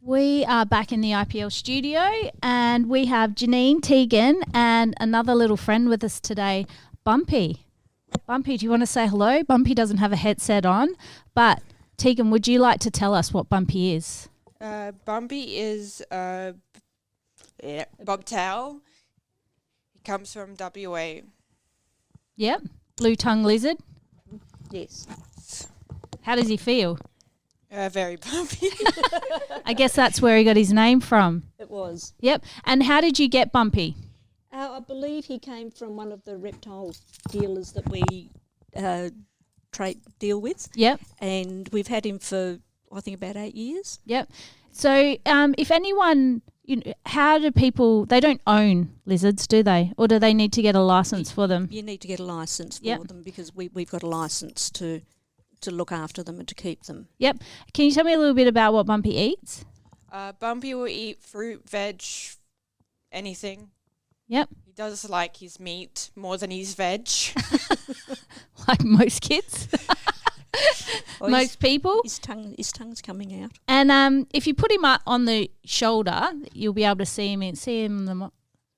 We are back in the IPL studio and we have Janine, Tegan and another little friend with us today, Bumpy. Bumpy, do you want to say hello? Bumpy doesn't have a headset on, but Tegan, would you like to tell us what Bumpy is? Bumpy is bobtail. He comes from WA. Yep, blue tongue lizard. Yes. How does he feel? Very bumpy. I guess that's where he got his name from. It was. Yep. And how did you get Bumpy? I believe he came from one of the reptile dealers that we deal with. Yep. And we've had him for, I think, about 8 years. Yep. So if anyone, how do people, they don't own lizards, do they? Or do they need to get a licence for them? You need to get a licence for them because we've got a licence to look after them and to keep them. Yep. Can you tell me a little bit about what Bumpy eats? Bumpy will eat fruit, veg, anything. Yep. He does like his meat more than his veg. Like most kids. Most people. His tongue's coming out. And if you put him up on the shoulder, you'll be able to see him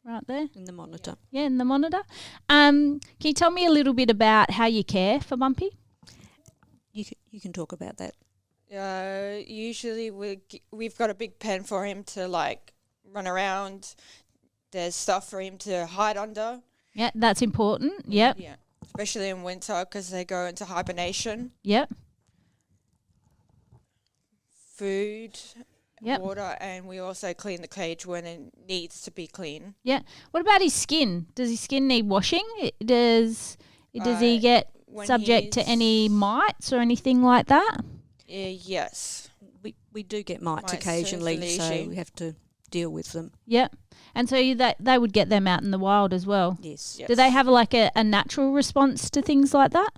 right there. In the monitor. Yeah, in the monitor. Can you tell me a little bit about how you care for Bumpy? You can talk about that. Usually we've got a big pen for him to like run around. There's stuff for him to hide under. Yeah, that's important. Yep. Yeah, especially in winter because they go into hibernation. Yep. Food, yep. Water, and we also clean the cage when it needs to be clean. Yeah. What about his skin? Does his skin need washing? Does he get subject to any mites or anything like that? Yes. We do get mites occasionally, so we have to deal with them. Yep. And so they would get them out in the wild as well? Yes. Do they have like a natural response to things like that?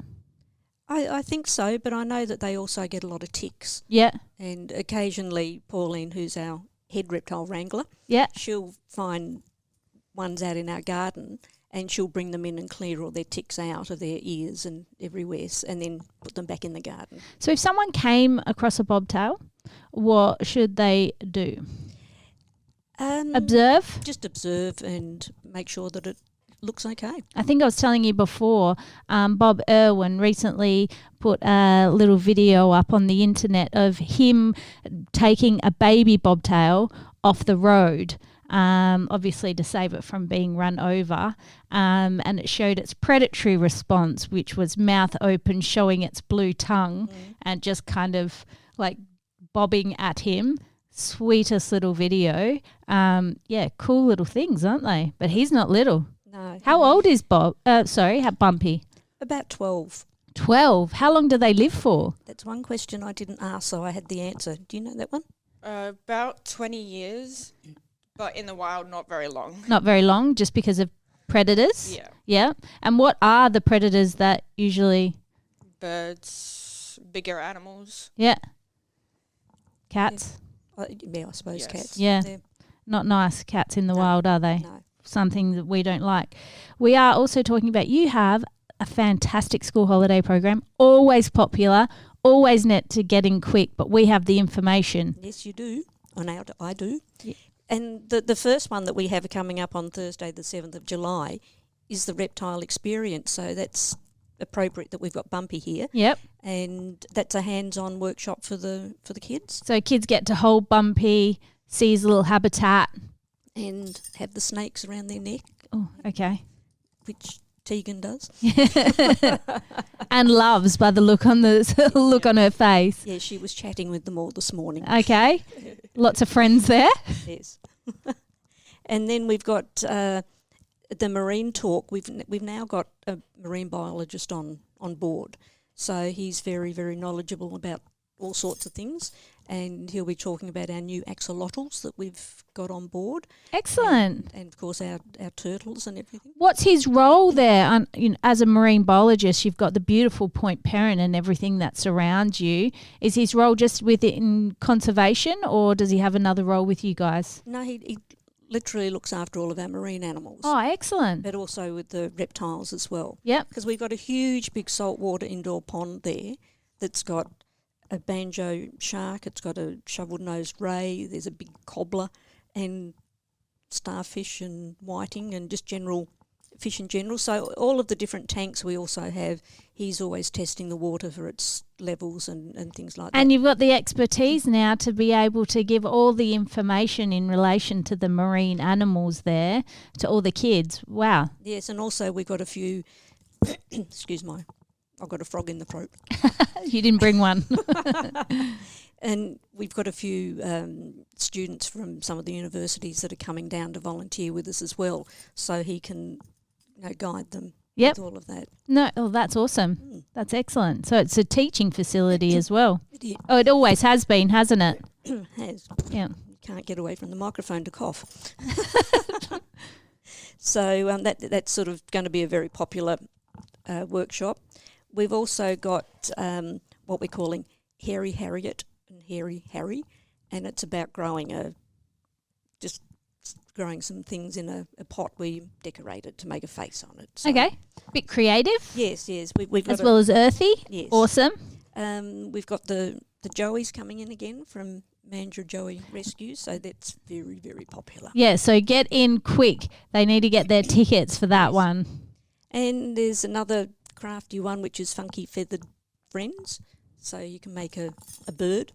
I think so, but I know that they also get a lot of ticks. Yeah. And occasionally Pauline, who's our head reptile wrangler, she'll find ones out in our garden and she'll bring them in and clear all their ticks out of their ears and everywhere and then put them back in the garden. So if someone came across a bobtail, what should they do? Observe? Just observe and make sure that it looks okay. I think I was telling you before, Bob Irwin recently put a little video up on the internet of him taking a baby bobtail off the road, obviously to save it from being run over, and it showed its predatory response, which was mouth open, showing its blue tongue and just kind of like bobbing at him. Sweetest little video. Cool little things, aren't they? But he's not little. No. How old is Bumpy? About 12. 12. How long do they live for? That's one question I didn't ask, so I had the answer. Do you know that one? About 20 years, but in the wild, not very long. Not very long, just because of predators? Yeah. Yeah. And what are the predators that usually... Birds, bigger animals. Yeah. Cats? Yeah, I suppose cats. Yeah. Not nice cats in the wild, are they? No. Something that we don't like. We are also talking about, you have a fantastic school holiday program, always popular, always net to get in quick, but we have the information. Yes, you do. I do. Yeah. And the first one that we have coming up on Thursday, the 7th of July, is the reptile experience. So that's appropriate that we've got Bumpy here. Yep. And that's a hands-on workshop for the kids. So kids get to hold Bumpy, see his little habitat. And have the snakes around their neck. Oh, okay. Which Tegan does. And loves by the look on on her face. Yeah, she was chatting with them all this morning. Okay. Lots of friends there. Yes. And then we've got the marine talk. We've now got a marine biologist on board. So he's very, very knowledgeable about all sorts of things, and he'll be talking about our new axolotls that we've got on board. Excellent. And of course our turtles and everything. What's his role there? As a marine biologist, you've got the beautiful Point Parent and everything that surrounds you. Is his role just within conservation, or does he have another role with you guys? No, he literally looks after all of our marine animals. Oh, excellent. But also with the reptiles as well. Yep. Because we've got a huge big saltwater indoor pond there that's got a banjo shark, it's got a shovel-nosed ray, there's a big cobbler, and starfish and whiting and just general fish in general. So all of the different tanks we also have, he's always testing the water for its levels and things like that. And you've got the expertise now to be able to give all the information in relation to the marine animals there to all the kids. Wow. Yes, and also we've got a few, excuse me, I've got a frog in the throat. You didn't bring one. And we've got a few students from some of the universities that are coming down to volunteer with us as well, so he can guide them with all of that. No, oh, that's awesome. That's excellent. So it's a teaching facility as well. It Oh, it always has been, hasn't it? has. Yeah. You can't get away from the microphone to cough. So that's sort of going to be a very popular workshop. We've also got what we're calling Hairy Harriet and Hairy Harry, and it's about growing some things in a pot where you decorate it to make a face on it. So Okay. Bit creative. Yes. We've got As well as earthy. Yes. Awesome. We've got the Joeys coming in again from Mandurah Joey Rescue, so that's very, very popular. Yeah, so get in quick. They need to get their tickets for that one. And there's another crafty one, which is Funky Feathered Friends, so you can make a bird.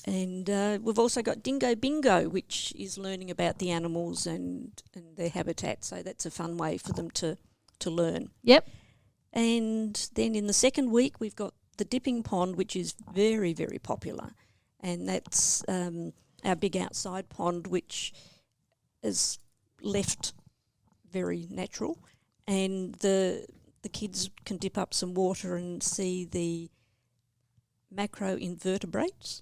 And we've also got Dingo Bingo, which is learning about the animals and their habitat, so that's a fun way for them to learn. Yep. And then in the second week, we've got the Dipping Pond, which is very, very popular. And that's our big outside pond, which is left very natural. And the kids can dip up some water and see the macroinvertebrates.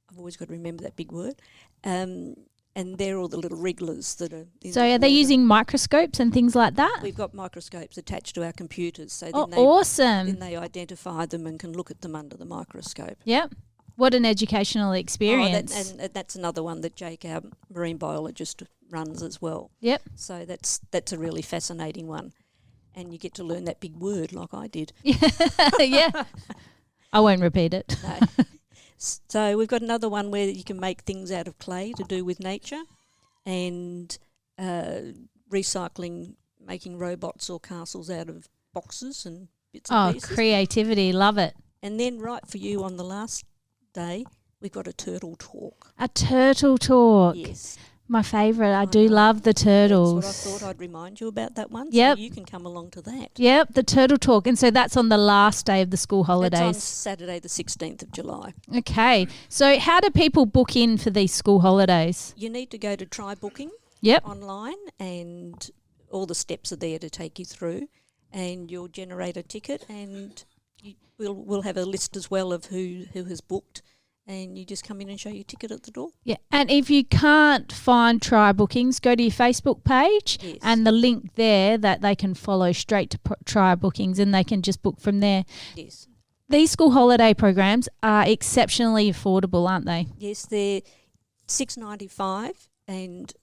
I've always got to remember that big word. And they're all the little wrigglers that are in So the are they water. using microscopes and things like that? We've got microscopes attached to our computers, so Oh, then awesome. they identify them and can look at them under the microscope. Yep. What an educational experience. And that's another one that Jake, our marine biologist, runs as well. Yep. So that's a really fascinating one. And you get to learn that big word like I did. Yeah. I won't repeat it. No. So we've got another one where you can make things out of clay to do with nature, and recycling, making robots or castles out of boxes and bits and pieces. Creativity. Love it. And then right for you on the last day, we've got a turtle talk. A turtle talk. Yes. My favourite. I I do know. love the turtles. That's what I thought I'd remind you about that one. Yep. So you can come along to that. Yep, the turtle talk. And so that's on the last day of the school It's on holidays. Saturday the 16th of July. Okay. So how do people book in for these school holidays? You need to go to Try Booking Yep. online, and all the steps are there to take you through, and you'll generate a ticket, and we'll have a list as well of who has booked, and you just come in and show your ticket at the door. Yeah. And if you can't find Try Bookings, go to your Facebook page Yes. and the link there that they can follow straight to Try Bookings, and they can just book from there. Yes. These school holiday programs are exceptionally affordable, aren't they? Yes, they're $6.95, and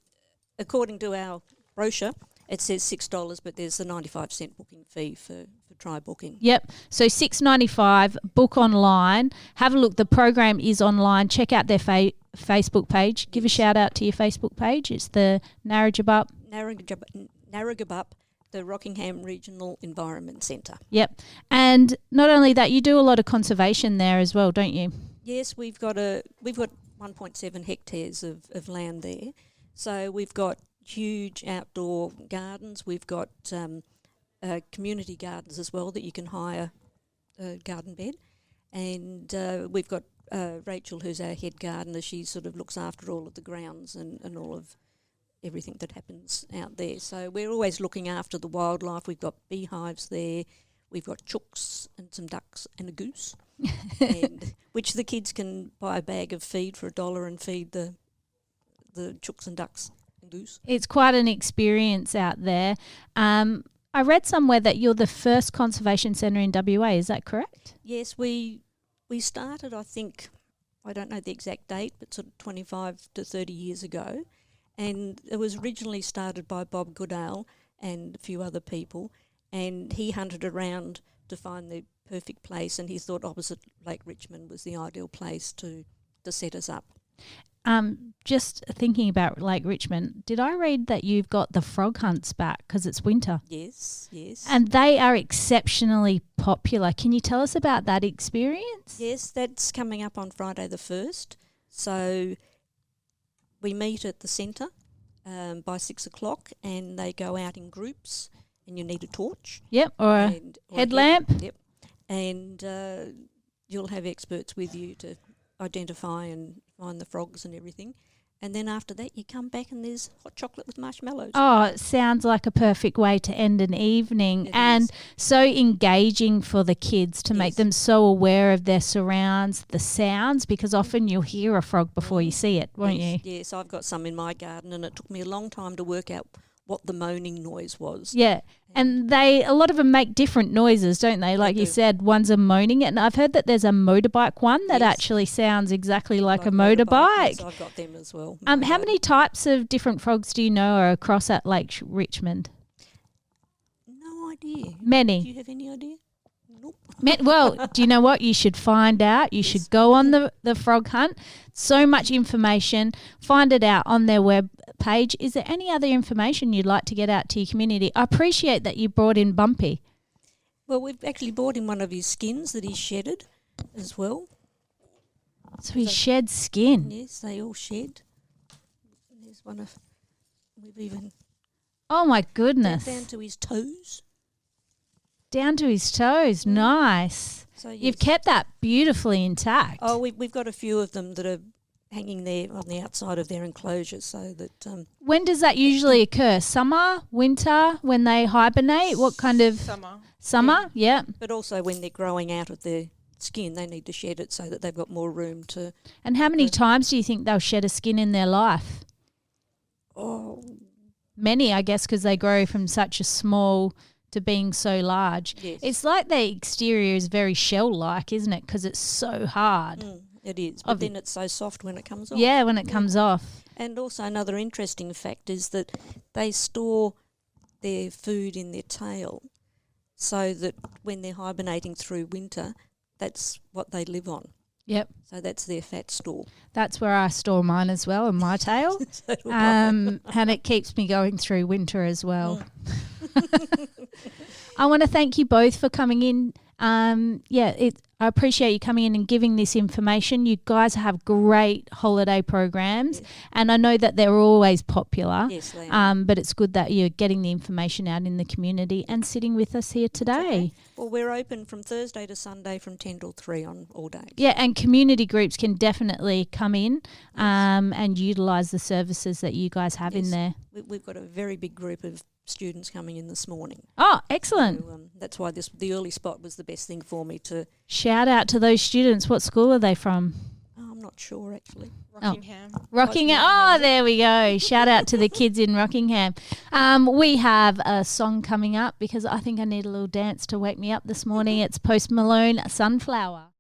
according to our brochure, it says $6, but there's the 95-cent booking fee for Try Booking. Yep. So $6.95, book online. Have a look. The program is online. Check out their Facebook page. Give a shout out to your Facebook page. It's the Naragebup. Naragebup, the Rockingham Regional Environment Centre. Yep. And not only that, you do a lot of conservation there as well, don't you? Yes, we've got 1.7 hectares of land there. So we've got huge outdoor gardens. We've got community gardens as well that you can hire a garden bed. And we've got Rachel, who's our head gardener. She sort of looks after all of the grounds and all of everything that happens out there. So we're always looking after the wildlife. We've got beehives there. We've got chooks and some ducks and a goose, which the kids can buy a bag of feed for $1 and feed the chooks and ducks and goose. It's quite an experience out there. I read somewhere that you're the first conservation centre in WA. Is that correct? Yes, we started, I think, I don't know the exact date, but sort of 25 to 30 years ago. And it was originally started by Bob Goodale and a few other people. And he hunted around to find the perfect place, and he thought opposite Lake Richmond was the ideal place to set us up. Just thinking about Lake Richmond, did I read that you've got the frog hunts back because it's winter? Yes. And they are exceptionally popular. Can you tell us about that experience? Yes, that's coming up on Friday the 1st. So we meet at the centre by 6 o'clock, and they go out in groups, and you need a torch. Yep, or a headlamp. Yep. And you'll have experts with you to identify and find the frogs and everything. And then after that, you come back and there's hot chocolate with marshmallows. Oh, it sounds like a perfect way to end an evening, and is. so engaging for the kids to make Yes. them so aware of their surrounds, the sounds, because often you'll hear a frog before you see it, won't you? Yes, I've got some in my garden, and it took me a long time to work out what the moaning noise was. Yeah, and a lot of them make different noises, don't they? Like you do. said, one's a moaning, and I've heard that there's a motorbike one that Yes. actually sounds exactly like a motorbike. motorbike. Yes, I've got them as well. How many types of different frogs do you know are across at Lake Richmond? No idea. Many. Do you have any idea? Nope. Well, do you know what? You should find out. You Yes. should go on the frog hunt. So much information. Find it out on their web page. Is there any other information you'd like to get out to your community? I appreciate that you brought in Bumpy. Well, we've actually bought him one of his skins that he shedded as well. So he sheds skin. Yes, they all shed. There's one of, we've even Oh, my goodness. down to his toes. Down to his toes. Nice. So You've yes. kept that beautifully intact. Oh, we've got a few of them that are hanging there on the outside of their enclosure, so that When does that usually occur? Summer, winter, when they hibernate? What kind of Summer. summer? Yeah. but also when they're growing out of their skin, they need to shed it so that they've got more room to. And how many times do you think they'll shed a skin in their life? Oh, Many, I guess, because they grow from such a small to being so large. yes. It's like the exterior is very shell-like, isn't it? Because it's so hard. It is, but then it's so soft when it comes off. Yeah, when it comes off. And also another interesting fact is that they store their food in their tail so that when they're hibernating through winter, that's what they live on. Yep. So that's their fat store. That's where I store mine as well, in my tail. So do I. And it keeps me going through winter as well. I want to thank you both for coming in. I appreciate you coming in and giving this information. You guys have great holiday programs, and I know that they're always popular. Yes, they are. But it's good that you're getting the information out in the community and sitting with us here today. Okay. Well, we're open from Thursday to Sunday from 10 till 3 on all days. Yeah, and community groups can definitely come in and utilise the services that you guys have in Yes. there. We've got a very big group of students coming in this morning. Oh, excellent. So, that's why the early spot was the best thing for me to. Shout out to those students. What school are they from? Oh, I'm not sure actually. Rockingham. Rockingham. Oh, there we go. Shout out to the kids in Rockingham. We have a song coming up because I think I need a little dance to wake me up this morning. It's Post Malone, Sunflower.